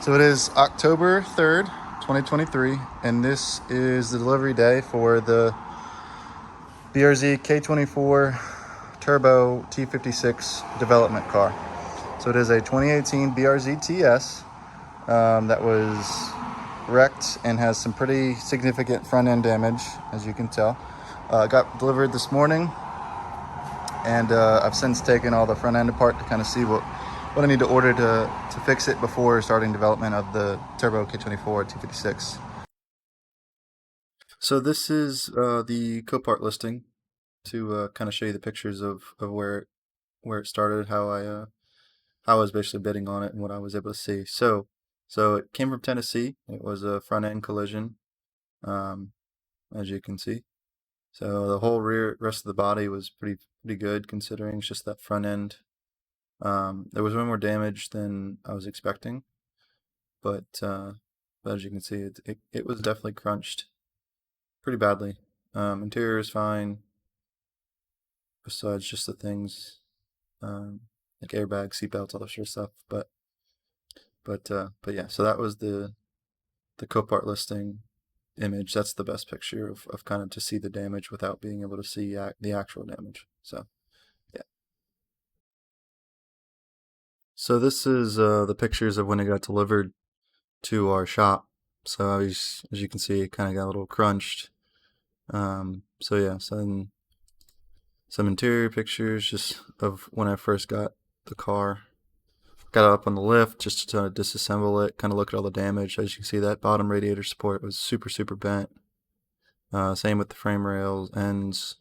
So it is October 3rd, 2023, and this is the delivery day for the BRZ K24 Turbo T56 development car. So it is a 2018 BRZ TS that was wrecked and has some pretty significant front end damage, as you can tell. Got delivered this morning, and I've since taken all the front end apart to kind of see what I need to order to fix it before starting development of the Turbo K24 T56. So this is the Copart listing to kind of show you the pictures of where it started, how I was basically bidding on it and what I was able to see. So it came from Tennessee. It was a front end collision, as you can see. So the whole rest of the body was pretty good, considering it's just that front end. There was way more damage than I was expecting, but as you can see, it was definitely crunched pretty badly. Interior is fine, besides just the things like airbags, seatbelts, all that sort of stuff. But yeah. So that was the Copart listing image. That's the best picture of kind of to see the damage without being able to see the actual damage. So yeah. So this is the pictures of when it got delivered to our shop. So as you can see, it kind of got a little crunched. So yeah, some interior pictures just of when I first got the car. Got it up on the lift just to disassemble it, kind of look at all the damage. As you can see, that bottom radiator support was super bent. Same with the frame rails, ends,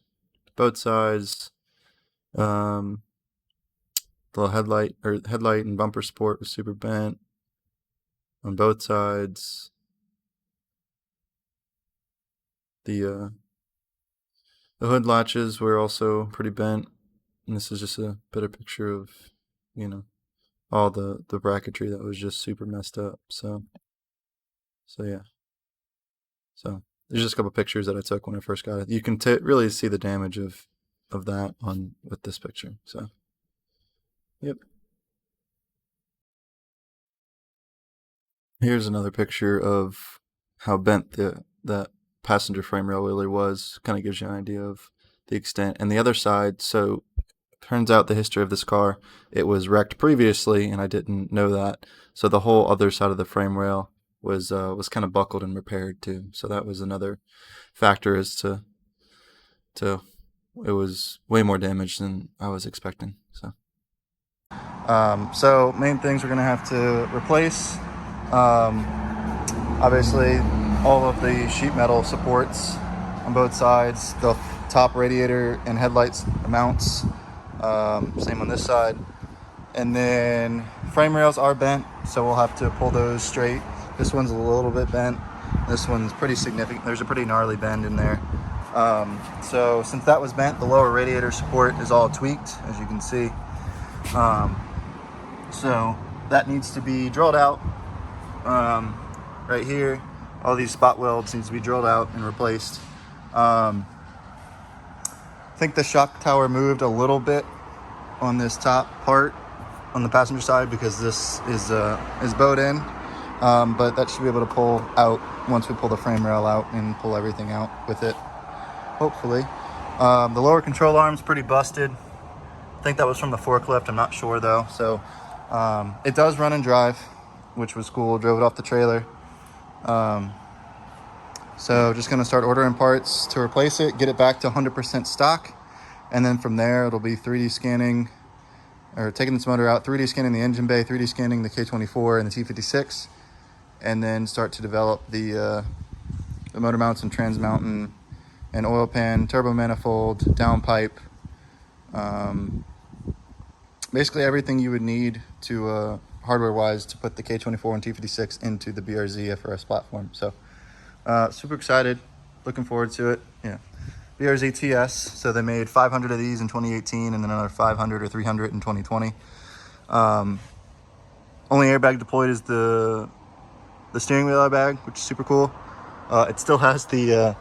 both sides. The headlight and bumper support was super bent on both sides. The hood latches were also pretty bent, and this is just a better picture of, all the bracketry that was just super messed up. So yeah. So there's just a couple pictures that I took when I first got it. You can really see the damage of that with this picture. So, yep. Here's another picture of how bent that passenger frame rail really was. Kind of gives you an idea of the extent. And the other side, so turns out the history of this car, it was wrecked previously, and I didn't know that. So the whole other side of the frame rail was kind of buckled and repaired too. So that was another factor as to it was way more damage than I was expecting. So main things we're gonna have to replace. Obviously, all of the sheet metal supports on both sides, the top radiator and headlights mounts, same on this side. And then frame rails are bent, so we'll have to pull those straight. This one's a little bit bent. This one's pretty significant. There's a pretty gnarly bend in there. So since that was bent, the lower radiator support is all tweaked, as you can see. So that needs to be drilled out. Right here, all these spot welds needs to be drilled out and replaced. I think the shock tower moved a little bit on this top part on the passenger side because this is bowed in, but that should be able to pull out once we pull the frame rail out and pull everything out with it, hopefully. The lower control arm's pretty busted. I think that was from the forklift, I'm not sure though. So it does run and drive, which was cool. Drove it off the trailer. So just gonna start ordering parts to replace it, get it back to 100% stock, and then from there it'll be 3D scanning, or taking this motor out, 3D scanning the engine bay, 3D scanning the K24 and the T56, and then start to develop the motor mounts and trans mount and oil pan, turbo manifold, downpipe, basically everything you would need to hardware-wise to put the K24 and T56 into the BRZ FRS platform. So super excited, looking forward to it. Yeah, BRZ TS. So they made 500 of these in 2018, and then another 500 or 300 in 2020. Only airbag deployed is the steering wheel airbag, which is super cool. It still has the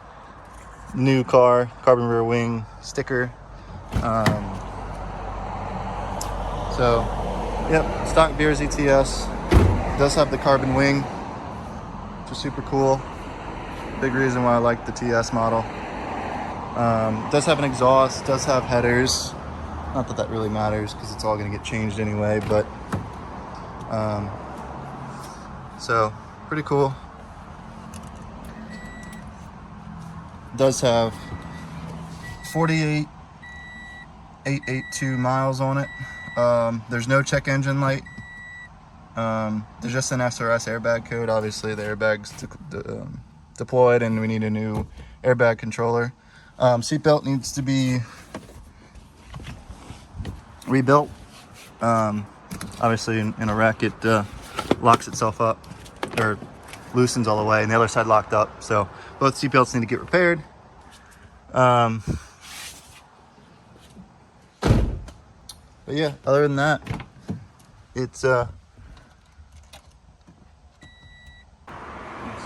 new car carbon rear wing sticker. So, yep, stock BRZ TS. It does have the carbon wing, which is super cool. Big reason why I like the TS model. It does have an exhaust, does have headers. Not that that really matters because it's all going to get changed anyway, but so pretty cool. It does have 48,882 miles on it. There's no check engine light. There's just an SRS airbag code. Obviously the airbag's deployed and we need a new airbag controller. Seatbelt needs to be rebuilt. Obviously in a wreck it locks itself up or loosens all the way, and the other side locked up, so both seatbelts need to get repaired. But yeah, other than that, it's so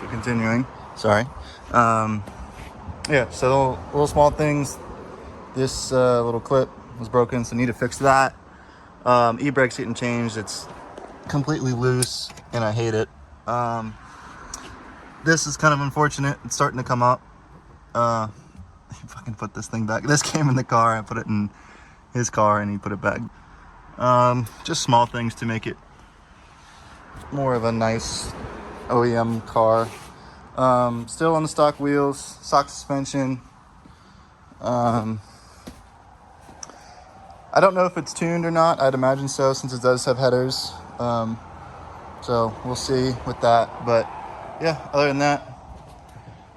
continuing, sorry. Yeah, so little small things. This little clip was broken, so need to fix that. E-brake's getting changed. It's completely loose and I hate it. This is kind of unfortunate. It's starting to come up. Fucking put this thing back. This came in the car. I put it in his car and he put it back. Just small things to make it more of a nice OEM car. Still on the stock wheels, stock suspension. I don't know if it's tuned or not. I'd imagine so, since it does have headers. So we'll see with that. But yeah, other than that,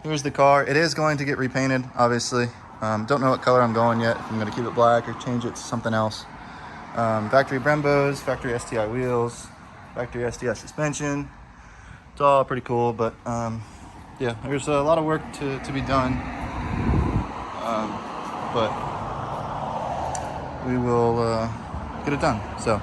here's the car. It is going to get repainted, obviously. Don't know what color I'm going yet. If I'm going to keep it black or change it to something else. Factory Brembos, factory STI wheels, factory STI suspension. It's all pretty cool, but yeah, there's a lot of work to be done. But we will get it done. So